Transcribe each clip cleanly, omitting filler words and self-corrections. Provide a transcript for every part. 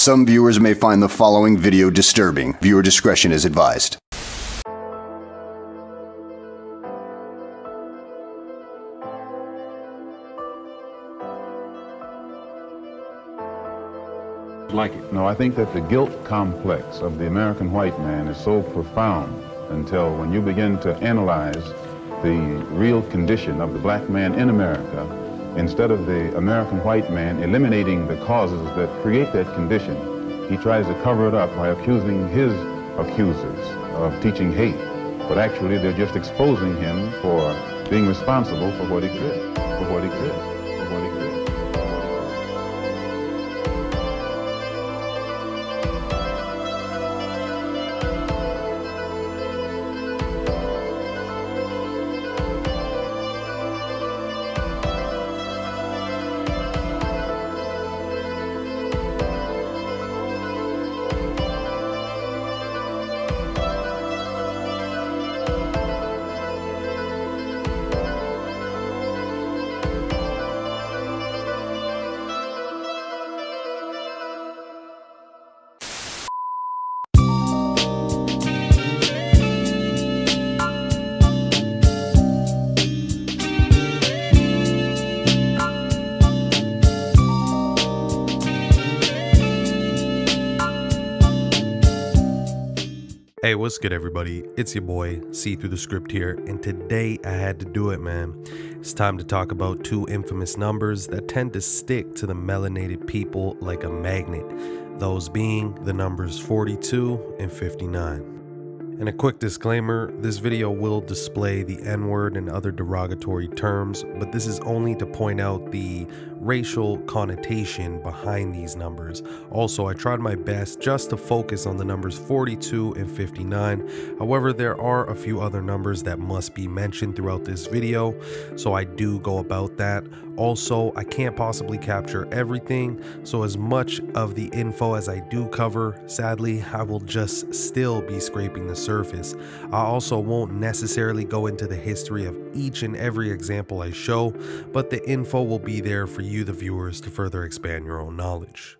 Some viewers may find the following video disturbing. Viewer discretion is advised. Like it. No, I think that the guilt complex of the American white man is so profound until when you begin to analyze the real condition of the black man in America, instead of the American white man eliminating the causes that create that condition, he tries to cover it up by accusing his accusers of teaching hate. But actually, they're just exposing him for being responsible for what he did, for what he did, for what he did. Hey, what's good everybody? It's your boy, Seethruthescript here, and today I had to do it, man. It's time to talk about two infamous numbers that tend to stick to the melanated people like a magnet, those being the numbers 42 and 59. And a quick disclaimer, this video will display the N-word and other derogatory terms, but this is only to point out the racial connotation behind these numbers. Also, I tried my best just to focus on the numbers 42 and 59. However, there are a few other numbers that must be mentioned throughout this video, so I do go about that. Also, I can't possibly capture everything, so as much of the info as I do cover, sadly, I will just still be scraping the surface. I also won't necessarily go into the history of each and every example I show, but the info will be there for you, the viewers, to further expand your own knowledge.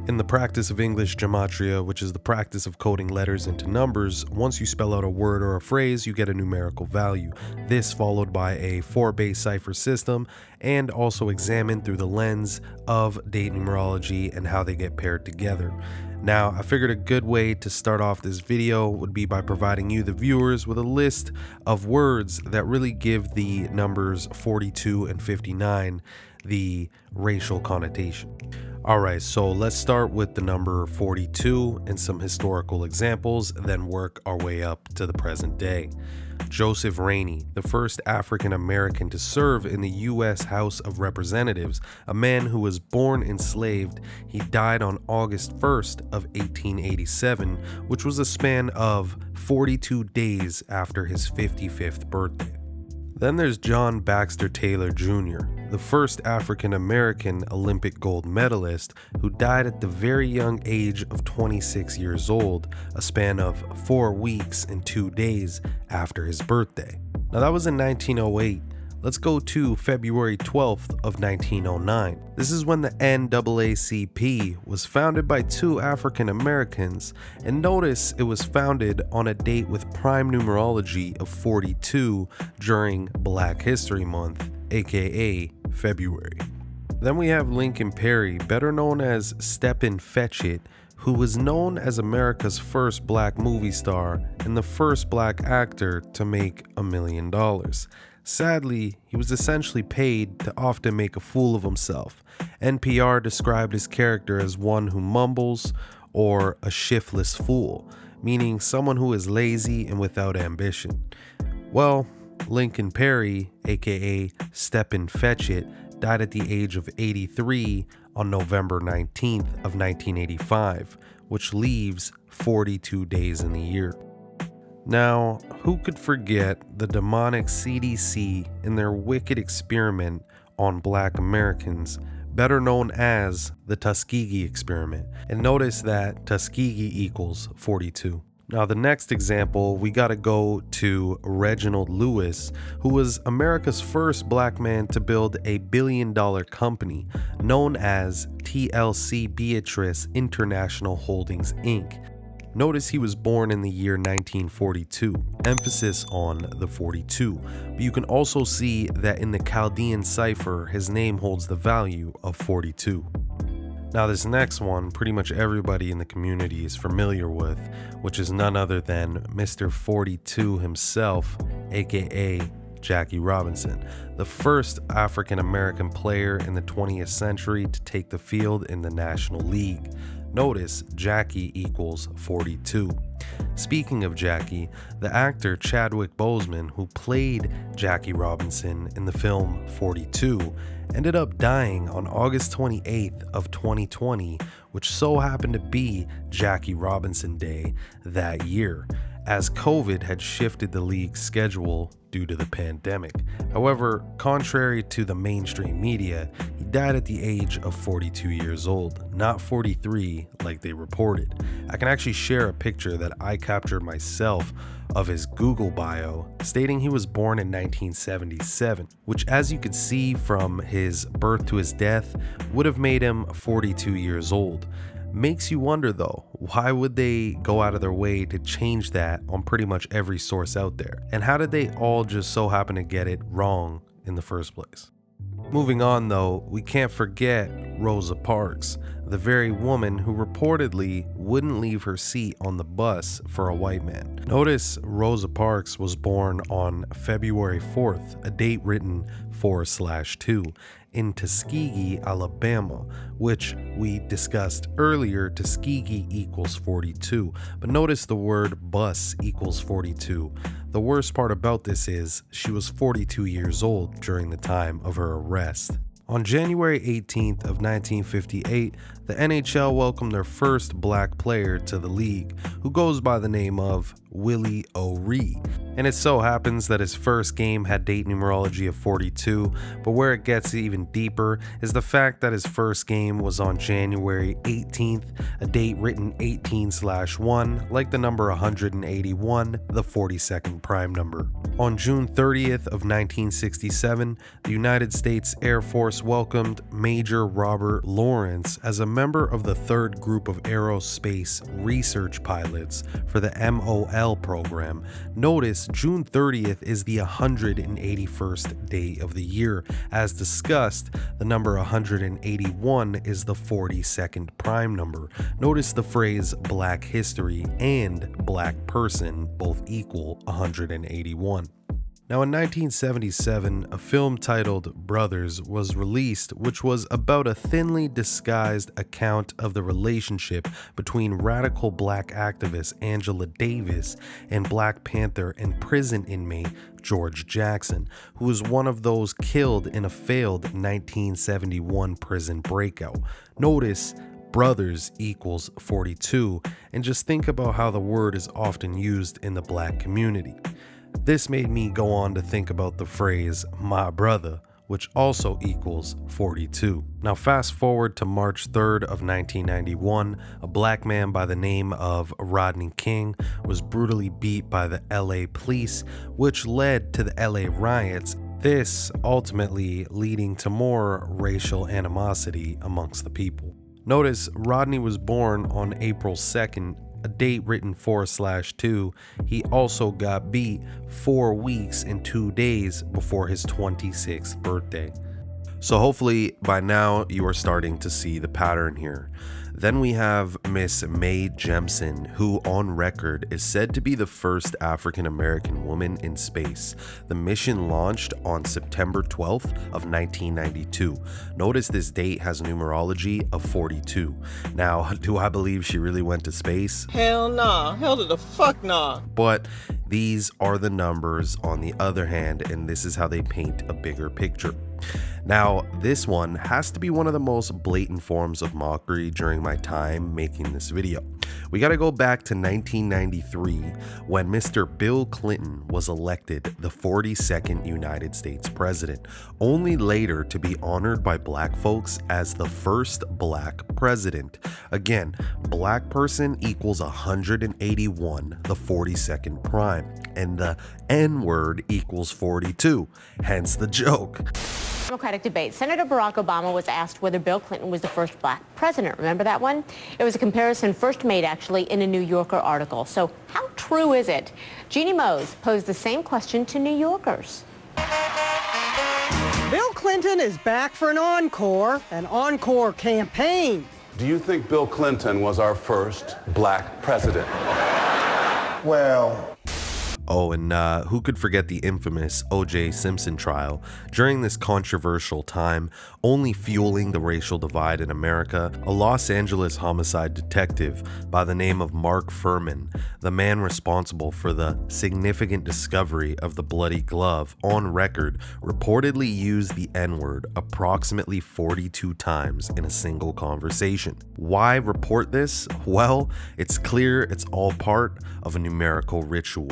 In the practice of English gematria, which is the practice of coding letters into numbers, once you spell out a word or a phrase, you get a numerical value. This followed by a 4-base cipher system, and also examined through the lens of date numerology and how they get paired together. Now, I figured a good way to start off this video would be by providing you, the viewers, with a list of words that really give the numbers 42 and 59 the racial connotation. Alright, so let's start with the number 42 and some historical examples, then work our way up to the present day. Joseph Rainey, the first African American to serve in the U.S. House of Representatives, a man who was born enslaved. He died on August 1st of 1887, which was a span of 42 days after his 55th birthday. Then there's John Baxter Taylor Jr., the first African American Olympic gold medalist who died at the very young age of 26 years old, a span of 4 weeks and 2 days after his birthday. Now that was in 1908. Let's go to February 12th of 1909. This is when the NAACP was founded by two African Americans, and notice it was founded on a date with prime numerology of 42 during Black History Month, aka February. Then we have Lincoln Perry, better known as Stepin Fetchit, who was known as America's first black movie star and the first black actor to make $1 million. Sadly, he was essentially paid to often make a fool of himself. NPR described his character as one who mumbles or a shiftless fool, meaning someone who is lazy and without ambition. Well, Lincoln Perry, aka Stepin Fetchit, died at the age of 83 on November 19th of 1985, which leaves 42 days in the year. Now, who could forget the demonic CDC and their wicked experiment on Black Americans, better known as the Tuskegee experiment? And notice that Tuskegee equals 42. Now, the next example, we got to go to Reginald Lewis, who was America's first black man to build a billion-dollar company known as TLC Beatrice International Holdings, Inc. Notice he was born in the year 1942, emphasis on the 42, but you can also see that in the Chaldean cipher, his name holds the value of 42. Now this next one, pretty much everybody in the community is familiar with, which is none other than Mr. 42 himself, aka Jackie Robinson, the first African American player in the 20th century to take the field in the National League. Notice Jackie equals 42. Speaking of Jackie, the actor Chadwick Boseman, who played Jackie Robinson in the film 42, ended up dying on August 28th of 2020, which so happened to be Jackie Robinson Day that year, as COVID had shifted the league's schedule due to the pandemic. However, contrary to the mainstream media, he died at the age of 42 years old, not 43 like they reported. I can actually share a picture that I captured myself of his Google bio, stating he was born in 1977, which, as you could see from his birth to his death, would have made him 42 years old. Makes you wonder though, why would they go out of their way to change that on pretty much every source out there? And how did they all just so happen to get it wrong in the first place? Moving on though, we can't forget Rosa Parks, the very woman who reportedly wouldn't leave her seat on the bus for a white man. Notice Rosa Parks was born on February 4th, a date written 4/2, in Tuskegee, Alabama, which we discussed earlier. Tuskegee equals 42, but notice the word bus equals 42. The worst part about this is she was 42 years old during the time of her arrest. On January 18th of 1958, the NHL welcomed their first black player to the league, who goes by the name of Willie O'Ree. And it so happens that his first game had date numerology of 42, but where it gets even deeper is the fact that his first game was on January 18th, a date written 18/1, like the number 181, the 42nd prime number. On June 30th of 1967, the United States Air Force welcomed Major Robert Lawrence as a member of the 3rd Group of Aerospace Research Pilots for the MOL program. Notice June 30th is the 181st day of the year. As discussed, the number 181 is the 42nd prime number. Notice the phrase Black History and Black Person both equal 181. Now in 1977, a film titled Brothers was released, which was about a thinly disguised account of the relationship between radical black activist Angela Davis and Black Panther and prison inmate George Jackson, who was one of those killed in a failed 1971 prison breakout. Notice Brothers equals 42, and just think about how the word is often used in the black community. This made me go on to think about the phrase my brother, which also equals 42. Now fast forward to March 3rd of 1991, a black man by the name of Rodney King was brutally beat by the LA police, which led to the LA riots, this ultimately leading to more racial animosity amongst the people. Notice Rodney was born on April 2nd, a date written 4/2. He also got beat 4 weeks and 2 days before his 26th birthday. So hopefully by now you are starting to see the pattern here. Then we have Miss Mae Jemison, who on record is said to be the first African American woman in space. The mission launched on September 12th of 1992. Notice this date has numerology of 42. Now, do I believe she really went to space? Hell nah. Hell to the fuck nah. But these are the numbers on the other hand, and this is how they paint a bigger picture. Now, this one has to be one of the most blatant forms of mockery during my time making this video. We gotta go back to 1993 when Mr. Bill Clinton was elected the 42nd United States president, only later to be honored by black folks as the first black president. Again, black person equals 181, the 42nd prime, and the N-word equals 42, hence the joke. Democratic debate. Senator Barack Obama was asked whether Bill Clinton was the first black president. Remember that one? It was a comparison first made actually in a New Yorker article. So how true is it? Jeannie Mose posed the same question to New Yorkers. Bill Clinton is back for an encore campaign. Do you think Bill Clinton was our first black president? Well... Oh, and who could forget the infamous O.J. Simpson trial? During this controversial time, only fueling the racial divide in America, a Los Angeles homicide detective by the name of Mark Furman, the man responsible for the significant discovery of the bloody glove on record, reportedly used the N-word approximately 42 times in a single conversation. Why report this? Well, it's clear it's all part of a numerical ritual.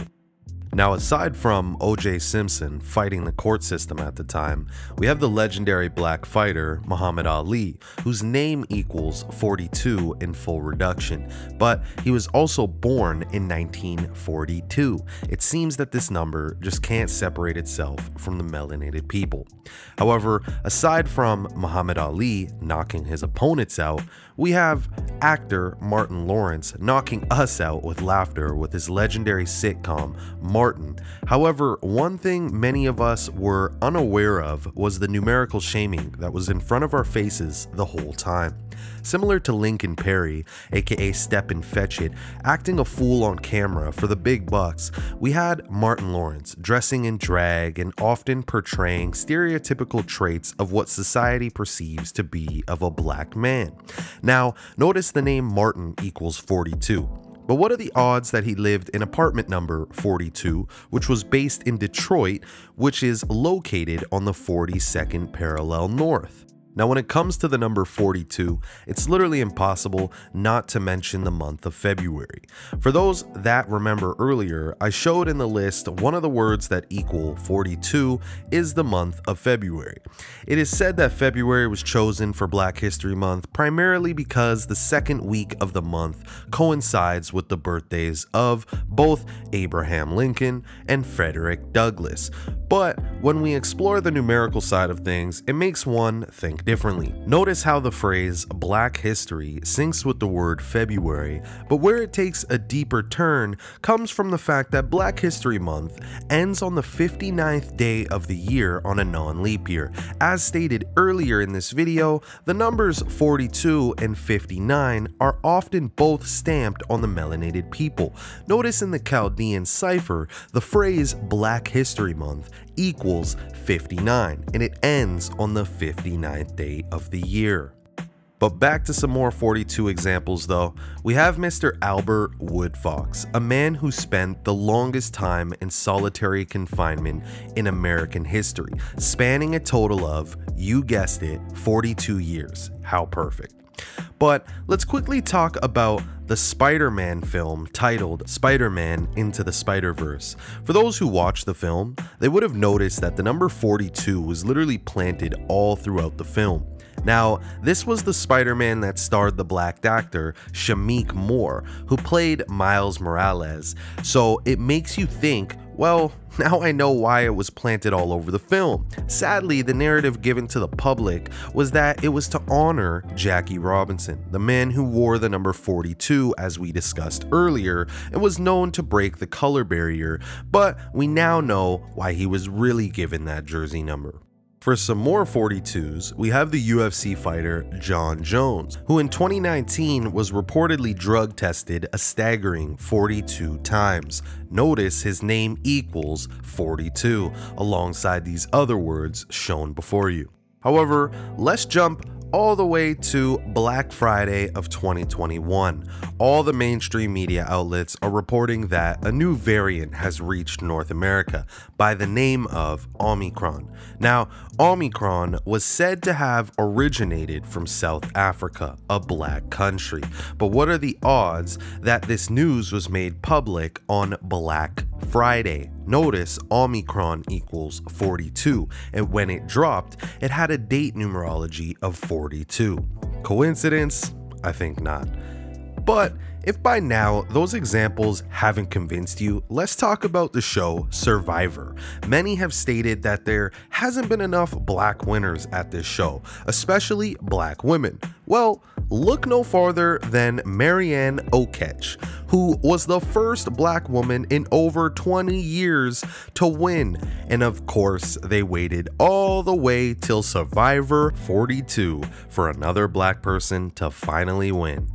Now, aside from O.J. Simpson fighting the court system at the time, we have the legendary black fighter Muhammad Ali, whose name equals 42 in full reduction, but he was also born in 1942. It seems that this number just can't separate itself from the melanated people. However, aside from Muhammad Ali knocking his opponents out, we have actor Martin Lawrence knocking us out with laughter with his legendary sitcom Martin. However, one thing many of us were unaware of was the numerical shaming that was in front of our faces the whole time. Similar to Lincoln Perry, aka Step and Fetch It, acting a fool on camera for the big bucks, we had Martin Lawrence dressing in drag and often portraying stereotypical traits of what society perceives to be of a black man. Now, notice the name Martin equals 42. But what are the odds that he lived in apartment number 42, which was based in Detroit, which is located on the 42nd parallel north? Now, when it comes to the number 42, it's literally impossible not to mention the month of February. For those that remember earlier, I showed in the list one of the words that equal 42 is the month of February. It is said that February was chosen for Black History Month primarily because the second week of the month coincides with the birthdays of both Abraham Lincoln and Frederick Douglass. But when we explore the numerical side of things, it makes one think differently. Notice how the phrase Black History syncs with the word February, but where it takes a deeper turn comes from the fact that Black History Month ends on the 59th day of the year on a non-leap year. As stated earlier in this video, the numbers 42 and 59 are often both stamped on the melanated people. Notice in the Chaldean cipher, the phrase Black History Month equals 59, and it ends on the 59th day of the year. But back to some more 42 examples though. We have Mr. Albert Woodfox, a man who spent the longest time in solitary confinement in American history, spanning a total of, you guessed it, 42 years. How perfect. But let's quickly talk about the Spider-Man film titled Spider-Man Into the Spider-Verse. For those who watched the film, they would have noticed that the number 42 was literally planted all throughout the film. Now, this was the Spider-Man that starred the black actor Shameik Moore, who played Miles Morales, so it makes you think, well, now I know why it was planted all over the film. Sadly, the narrative given to the public was that it was to honor Jackie Robinson, the man who wore the number 42 as we discussed earlier and was known to break the color barrier, but we now know why he was really given that jersey number. For some more 42s, we have the UFC fighter John Jones, who in 2019 was reportedly drug tested a staggering 42 times. Notice his name equals 42 alongside these other words shown before you. However, let's jump all the way to Black Friday of 2021. All the mainstream media outlets are reporting that a new variant has reached North America by the name of Omicron. Now, Omicron was said to have originated from South Africa, a black country. But what are the odds that this news was made public on Black Friday? Notice Omicron equals 42, and when it dropped, it had a date numerology of 42. Coincidence? I think not. But if by now those examples haven't convinced you, let's talk about the show Survivor. Many have stated that there hasn't been enough black winners at this show, especially black women. Well, look no farther than Marianne Oketch, who was the first black woman in over 20 years to win. And of course, they waited all the way till Survivor 42 for another black person to finally win.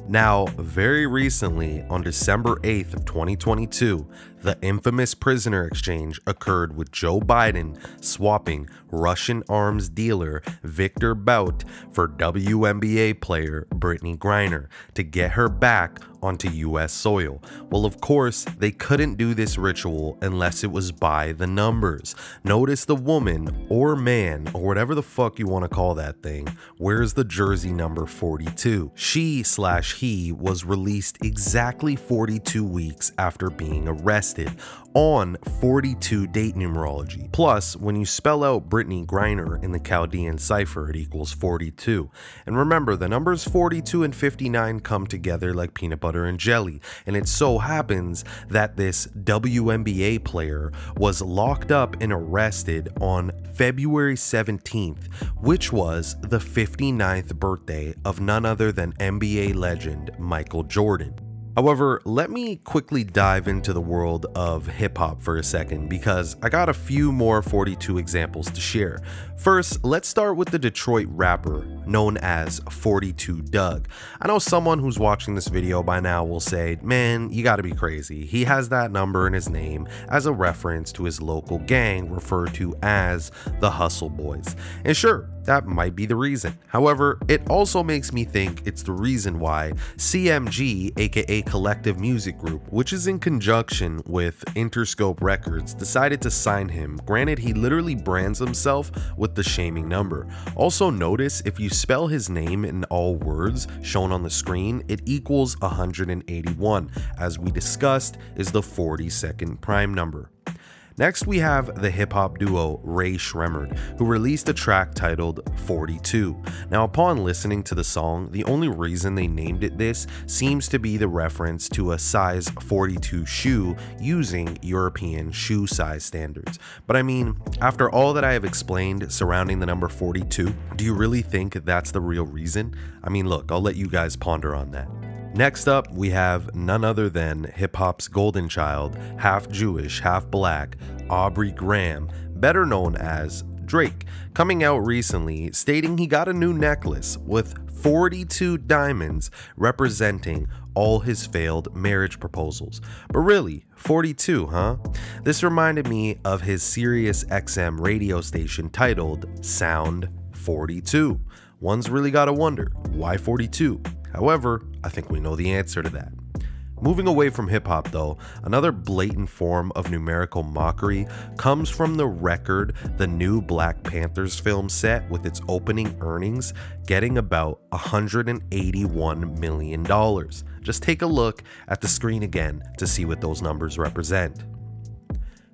Now, very recently, on December 8th of 2022, the infamous prisoner exchange occurred with Joe Biden swapping Russian arms dealer Victor Bout for WNBA player Brittany Griner to get her back onto US soil. Well, of course, they couldn't do this ritual unless it was by the numbers. Notice the woman or man, or whatever the fuck you want to call that thing, wears the jersey number 42. She/he was released exactly 42 weeks after being arrested on 42 date numerology. Plus, when you spell out Brittany Griner in the Chaldean cipher, it equals 42. And remember, the numbers 42 and 59 come together like peanut butter and jelly. And it so happens that this WNBA player was locked up and arrested on February 17th, which was the 59th birthday of none other than NBA legend Michael Jordan. However, let me quickly dive into the world of hip-hop for a second because I got a few more 42 examples to share. First, let's start with the Detroit rapper known as 42 Doug. I know someone who's watching this video by now will say, man, you gotta be crazy. He has that number in his name as a reference to his local gang referred to as the Hustle Boys. And sure, that might be the reason. However, it also makes me think it's the reason why CMG, aka Collective Music Group, which is in conjunction with Interscope Records, decided to sign him. Granted, he literally brands himself with the shaming number. Also notice, if you spell his name in all words shown on the screen, it equals 181, as we discussed is the 42nd prime number. Next, we have the hip-hop duo Ray Shremmerd, who released a track titled 42. Now, upon listening to the song, the only reason they named it this seems to be the reference to a size 42 shoe using European shoe size standards. But I mean, after all that I have explained surrounding the number 42, do you really think that's the real reason? I mean, look, I'll let you guys ponder on that. Next up, we have none other than hip-hop's golden child, half Jewish, half black, Aubrey Graham, better known as Drake, coming out recently stating he got a new necklace with 42 diamonds representing all his failed marriage proposals. But really, 42, huh? This reminded me of his Sirius XM radio station titled Sound 42. One's really gotta wonder, why 42? However, I think we know the answer to that. Moving away from hip-hop though, another blatant form of numerical mockery comes from the record the new Black Panthers film set, with its opening earnings getting about $181 million. Just take a look at the screen again to see what those numbers represent.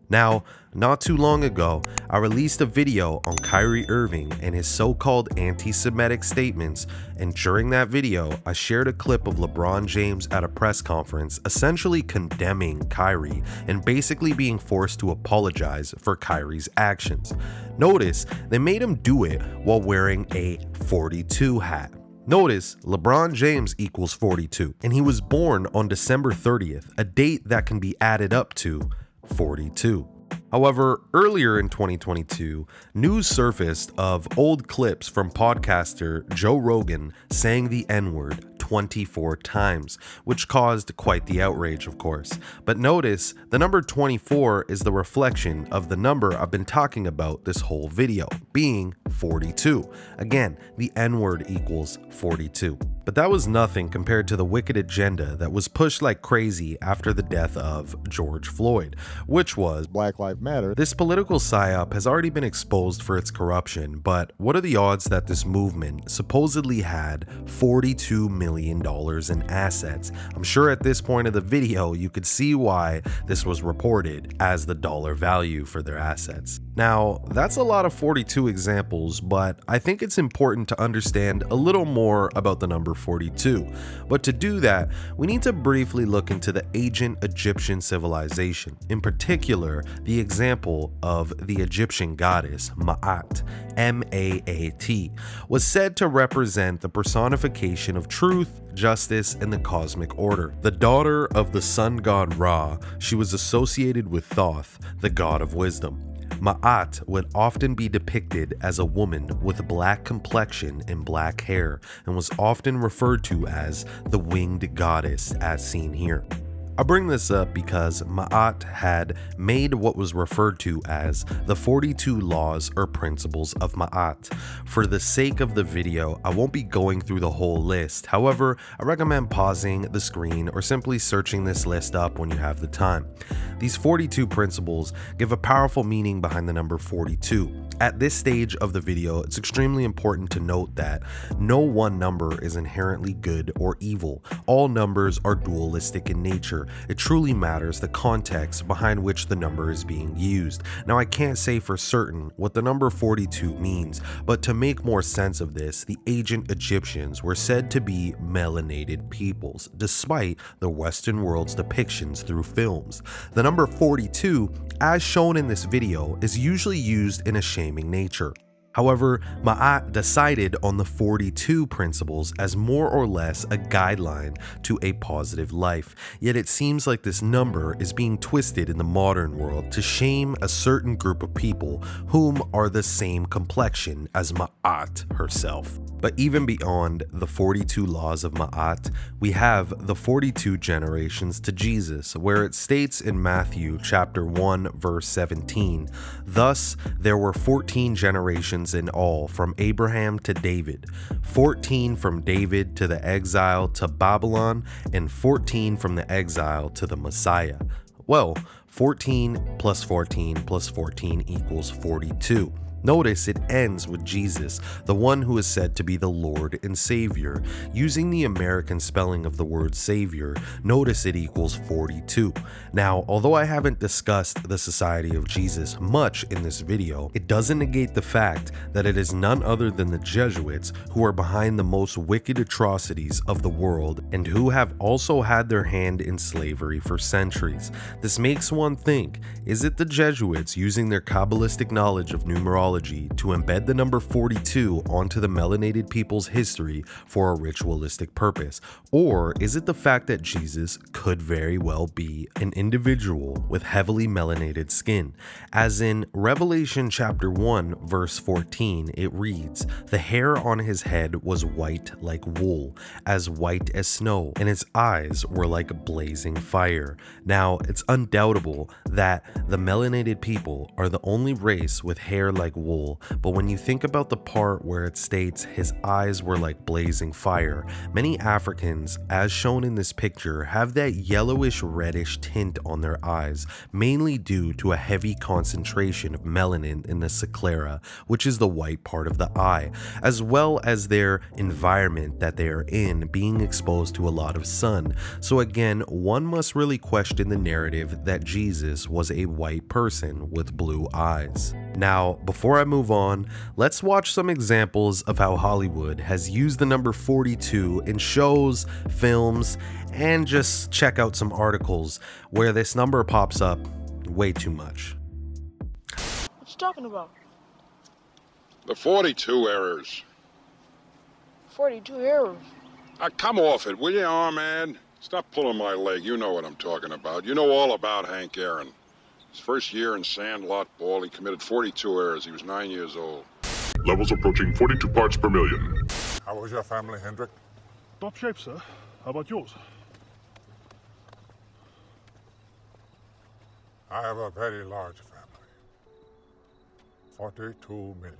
Now, not too long ago, I released a video on Kyrie Irving and his so-called anti-Semitic statements, and during that video, I shared a clip of LeBron James at a press conference essentially condemning Kyrie and basically being forced to apologize for Kyrie's actions. Notice, they made him do it while wearing a 42 hat. Notice, LeBron James equals 42, and he was born on December 30th, a date that can be added up to 42. However, earlier in 2022, news surfaced of old clips from podcaster Joe Rogan saying the N-word 24 times, which caused quite the outrage, of course. But notice, the number 24 is the reflection of the number I've been talking about this whole video, being 42. Again, the N-word equals 42. But that was nothing compared to the wicked agenda that was pushed like crazy after the death of George Floyd, which was Black Lives Matter. This political psyop has already been exposed for its corruption, but what are the odds that this movement supposedly had $42 million in assets? I'm sure at this point of the video you could see why this was reported as the dollar value for their assets. Now, that's a lot of 42 examples, but I think it's important to understand a little more about the number 42. But to do that, we need to briefly look into the ancient Egyptian civilization, in particular the example of the Egyptian goddess Ma'at, M-A-A-T, was said to represent the personification of truth, justice, and the cosmic order. The daughter of the sun god Ra, she was associated with Thoth, the god of wisdom. Ma'at would often be depicted as a woman with a black complexion and black hair, and was often referred to as the winged goddess as seen here. I bring this up because Ma'at had made what was referred to as the 42 laws or principles of Ma'at. For the sake of the video, I won't be going through the whole list. However, I recommend pausing the screen or simply searching this list up when you have the time. These 42 principles give a powerful meaning behind the number 42. At this stage of the video, it's extremely important to note that no one number is inherently good or evil. All numbers are dualistic in nature. It truly matters the context behind which the number is being used. Now, I can't say for certain what the number 42 means, but to make more sense of this, the ancient Egyptians were said to be melanated peoples, despite the Western world's depictions through films. The number 42, as shown in this video, is usually used in a shaming nature. However, Ma'at decided on the 42 principles as more or less a guideline to a positive life, yet it seems like this number is being twisted in the modern world to shame a certain group of people whom are the same complexion as Ma'at herself. But even beyond the 42 laws of Ma'at, we have the 42 generations to Jesus, where it states in Matthew chapter 1 verse 17, "Thus there were 14 generations in all from Abraham to David, 14 from David to the exile to Babylon, and 14 from the exile to the Messiah." Well, 14 plus 14 plus 14 equals 42. Notice it ends with Jesus, the one who is said to be the Lord and Savior. Using the American spelling of the word Savior, notice it equals 42. Now, although I haven't discussed the Society of Jesus much in this video, it doesn't negate the fact that it is none other than the Jesuits who are behind the most wicked atrocities of the world and who have also had their hand in slavery for centuries. This makes one think, is it the Jesuits using their Kabbalistic knowledge of numerology to embed the number 42 onto the melanated people's history for a ritualistic purpose? Or is it the fact that Jesus could very well be an individual with heavily melanated skin? As in Revelation chapter 1 verse 14, it reads, "The hair on his head was white like wool, as white as snow, and his eyes were like blazing fire." Now, it's undoubtable that the melanated people are the only race with hair like wool, but when you think about the part where it states his eyes were like blazing fire, many Africans, as shown in this picture, have that yellowish reddish tint on their eyes, mainly due to a heavy concentration of melanin in the sclera, which is the white part of the eye, as well as their environment that they are in, being exposed to a lot of sun. So again, one must really question the narrative that Jesus was a white person with blue eyes. Now, before I move on, let's watch some examples of how Hollywood has used the number 42 in shows, films, and just check out some articles where this number pops up way too much. What you talking about? The 42 errors. 42 errors. Come off it, will you, man? Stop pulling my leg. You know what I'm talking about. You know all about Hank Aaron. His first year in Sandlot Ball, he committed 42 errors. He was 9 years old. Levels approaching 42 parts per million. How was your family, Hendrik? Top shape, sir. How about yours? I have a very large family. 42 million.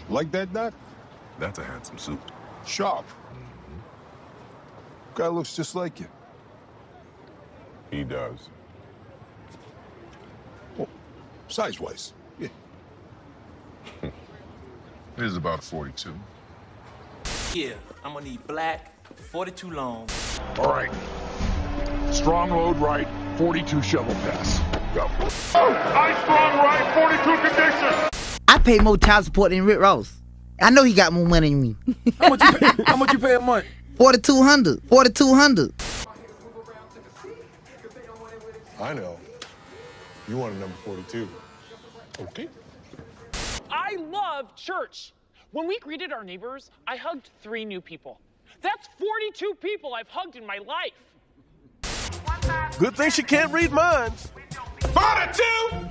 Like that, Doc? That's a handsome suit. Sharp. Guy looks just like you. He does. Well, size-wise, yeah. It is about 42. Yeah, I'm gonna need black, 42 long. All right. Strong load right, 42 shovel pass. Go. Oh, nice strong right, 42 condition. I pay more child support than Rick Ross. I know he got more money than me. How much you pay a month? 4,200. 4,200. I know. You want a number 42. Okay. I love church. When we greeted our neighbors, I hugged 3 new people. That's 42 people I've hugged in my life. Good thing she can't read minds. 42!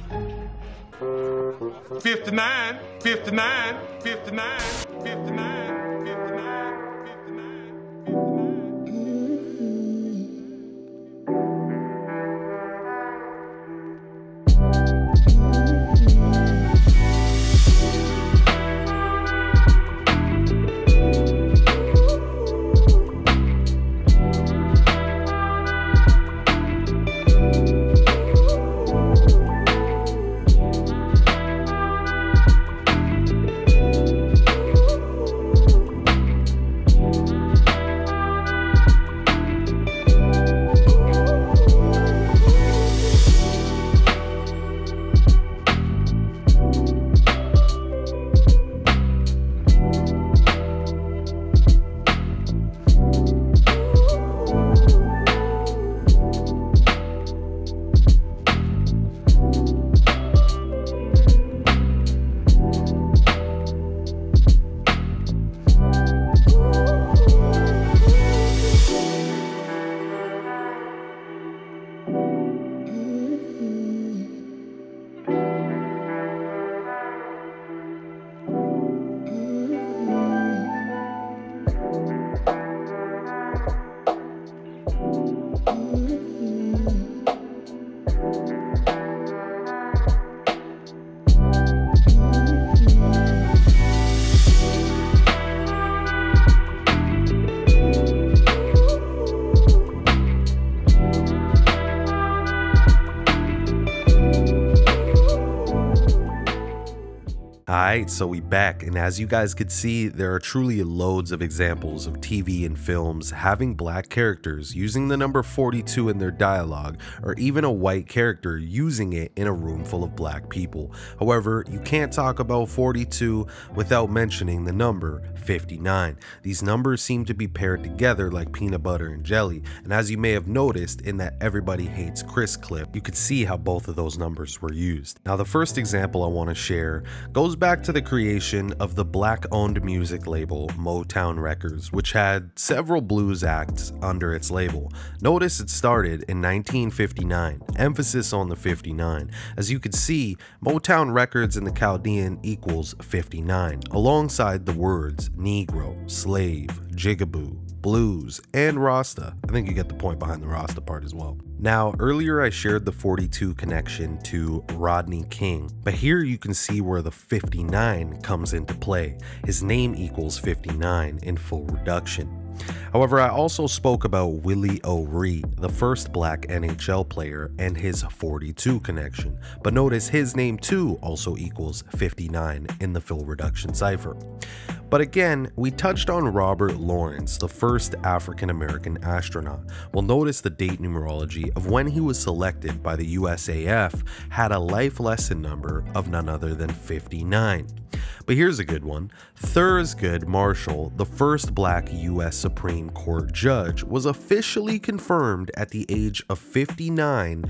59, 59, 59, 59. Alright, so we back, and as you guys could see, there are truly loads of examples of TV and films having black characters using the number 42 in their dialogue, or even a white character using it in a room full of black people. However, you can't talk about 42 without mentioning the number 59. These numbers seem to be paired together like peanut butter and jelly, and as you may have noticed in that Everybody Hates Chris clip, you could see how both of those numbers were used. Now, the first example I want to share goes back to the creation of the black-owned music label Motown Records, which had several blues acts under its label. Notice it started in 1959, emphasis on the 59. As you could see, Motown Records in the Chaldean equals 59, alongside the words Negro, Slave, Jigaboo, Blues, and Rasta. I think you get the point behind the Rasta part as well. Now, earlier I shared the 42 connection to Rodney King, but here you can see where the 59 comes into play. His name equals 59 in full reduction. However, I also spoke about Willie O'Ree, the first black NHL player, and his 42 connection, but notice his name too also equals 59 in the full reduction cipher. But again, we touched on Robert Lawrence, the first African-American astronaut. Well, notice the date numerology of when he was selected by the USAF had a life lesson number of none other than 59. But here's a good one. Thurgood Marshall, the first black US Supreme Court judge, was officially confirmed at the age of 59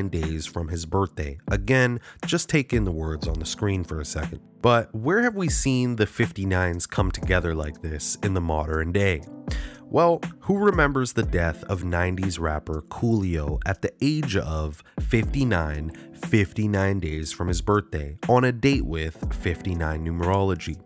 days from his birthday. Again, just take in the words on the screen for a second. But where have we seen the 59s come together like this in the modern day? Well, who remembers the death of 90s rapper Coolio at the age of 59 days from his birthday, on a date with 59 numerology?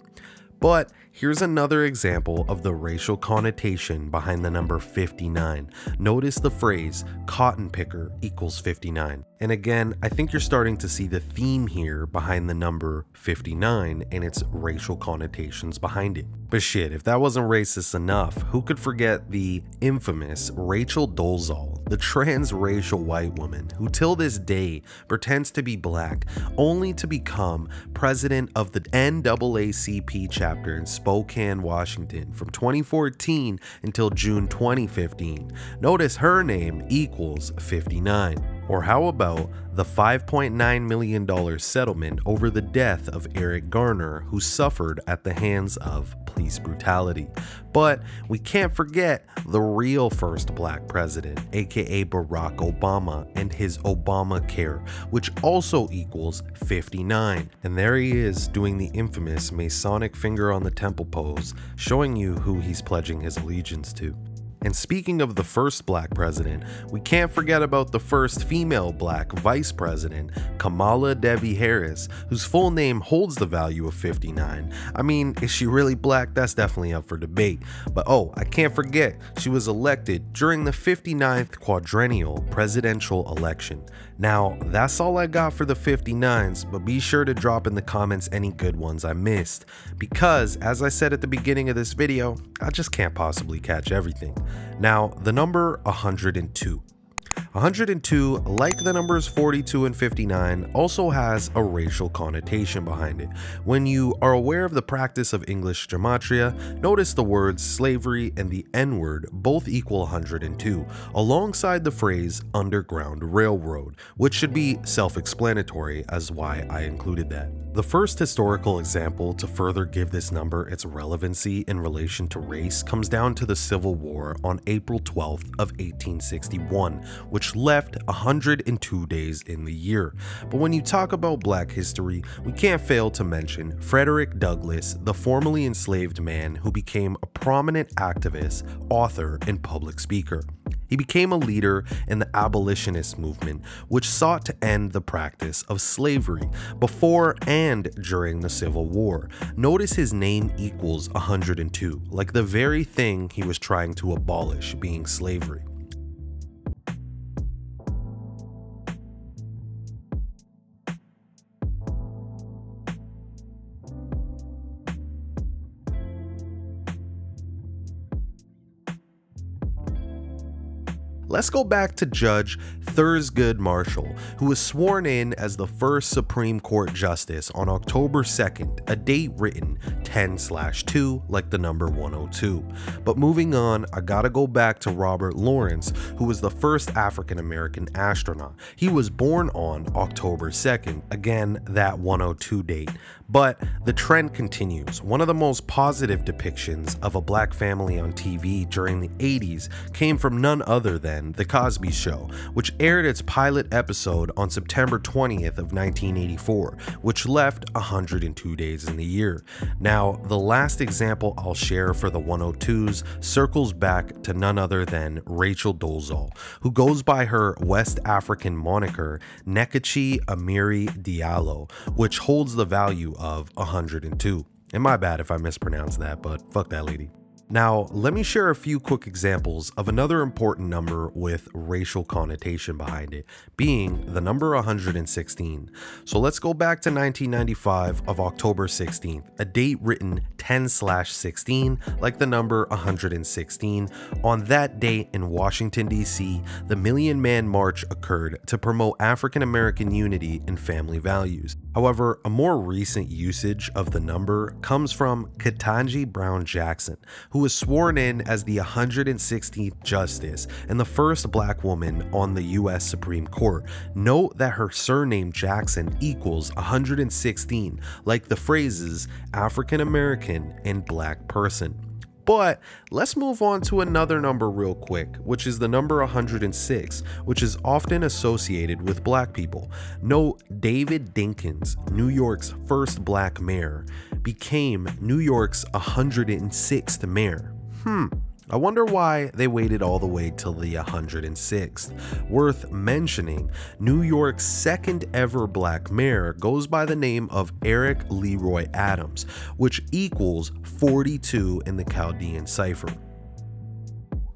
But here's another example of the racial connotation behind the number 59. Notice the phrase cotton picker equals 59. And again, I think you're starting to see the theme here behind the number 59 and its racial connotations behind it. But shit, if that wasn't racist enough, who could forget the infamous Rachel Dolezal, the transracial white woman who till this day pretends to be black only to become president of the NAACP chapter in Spokane, Washington from 2014 until June 2015. Notice her name equals 59. Or how about the $5.9 million settlement over the death of Eric Garner, who suffered at the hands of police brutality? But we can't forget the real first black president, aka Barack Obama, and his Obamacare, which also equals 59. And there he is doing the infamous Masonic finger on the temple pose, showing you who he's pledging his allegiance to. And speaking of the first black president, we can't forget about the first female black vice president, Kamala Devi Harris, whose full name holds the value of 59. I mean, is she really black? That's definitely up for debate. But oh, I can't forget, she was elected during the 59th quadrennial presidential election. Now, that's all I got for the 59s, but be sure to drop in the comments any good ones I missed, because as I said at the beginning of this video, I just can't possibly catch everything. Now, the number 102. 102, like the numbers 42 and 59, also has a racial connotation behind it. When you are aware of the practice of English gematria, notice the words slavery and the N-word both equal 102, alongside the phrase Underground Railroad, which should be self-explanatory as why I included that. The first historical example to further give this number its relevancy in relation to race comes down to the Civil War on April 12th of 1861, which left 102 days in the year. But when you talk about black history, we can't fail to mention Frederick Douglass, the formerly enslaved man who became a prominent activist, author, and public speaker. He became a leader in the abolitionist movement, which sought to end the practice of slavery before and during the Civil War. Notice his name equals 102, like the very thing he was trying to abolish, being slavery. Let's go back to Judge Thurgood Marshall, who was sworn in as the first Supreme Court Justice on October 2nd, a date written 10/2 like the number 102. But moving on, I gotta go back to Robert Lawrence, who was the first African American astronaut. He was born on October 2nd, again that 102 date. But the trend continues. One of the most positive depictions of a black family on TV during the 80s came from none other than The Cosby Show, which aired its pilot episode on September 20th of 1984, which left 102 days in the year. Now, the last example I'll share for the 102s circles back to none other than Rachel Dolezal, who goes by her West African moniker Nkechi Amiri Diallo, which holds the value of 102. And my bad if I mispronounced that, but fuck that lady. Now, let me share a few quick examples of another important number with racial connotation behind it, being the number 116. So let's go back to 1995 of October 16th, a date written 10/16, like the number 116. On that date in Washington, D.C., the Million Man March occurred to promote African American unity and family values. However, a more recent usage of the number comes from Ketanji Brown Jackson, who was sworn in as the 116th Justice and the first black woman on the U.S. Supreme Court. Note that her surname Jackson equals 116, like the phrases African American and black person. But let's move on to another number real quick, which is the number 106, which is often associated with black people. Note David Dinkins, New York's first black mayor, became New York's 106th mayor. I wonder why they waited all the way till the 106th. Worth mentioning, New York's second ever black mayor goes by the name of Eric Leroy Adams, which equals 42 in the Chaldean cipher.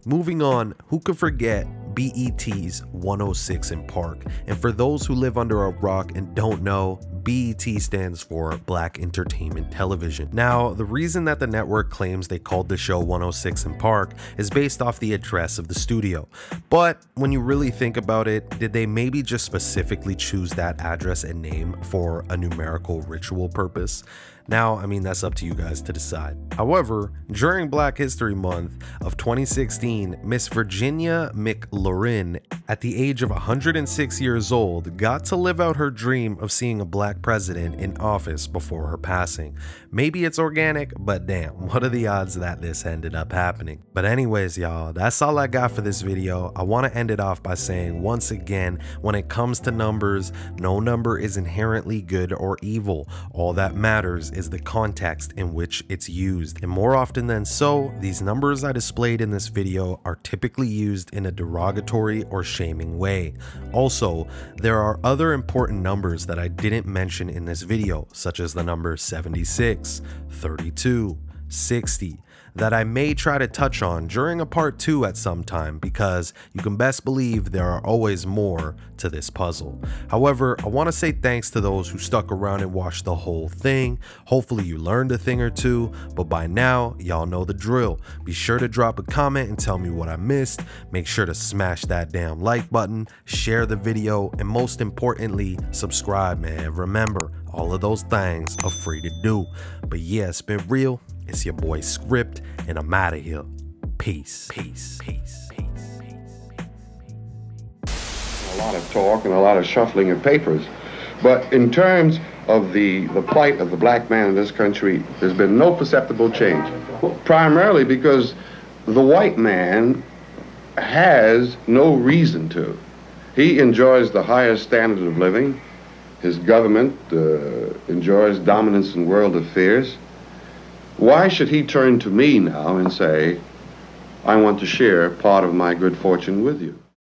Moving on, who could forget BET's 106 in Park? And for those who live under a rock and don't know, BET stands for Black Entertainment Television. Now, the reason that the network claims they called the show 106 in Park is based off the address of the studio. But when you really think about it, did they maybe just specifically choose that address and name for a numerical ritual purpose? Now, I mean, that's up to you guys to decide. However, during Black History Month of 2016, Miss Virginia McLaurin, at the age of 106 years old, got to live out her dream of seeing a black president in office before her passing. Maybe it's organic, but damn, what are the odds that this ended up happening? But anyways, y'all, that's all I got for this video. I want to end it off by saying, once again, when it comes to numbers, no number is inherently good or evil. All that matters is the context in which it's used. And more often than so, these numbers I displayed in this video are typically used in a derogatory or shaming way. Also, there are other important numbers that I didn't mention in this video, such as the number 76, 32, 60, that I may try to touch on during a part 2 at some time, because you can best believe there are always more to this puzzle. However, I want to say thanks to those who stuck around and watched the whole thing. Hopefully you learned a thing or two, but by now, y'all know the drill. Be sure to drop a comment and tell me what I missed. Make sure to smash that damn like button, share the video, and most importantly, subscribe, man. Remember, all of those things are free to do. But yeah, it's been real. It's your boy Script, and I'm out of here. Peace. Peace. Peace. A lot of talk and a lot of shuffling of papers. But in terms of the plight of the black man in this country, there's been no perceptible change. Primarily because the white man has no reason to. He enjoys the highest standard of living. His government enjoys dominance in world affairs. Why should he turn to me now and say, I want to share part of my good fortune with you?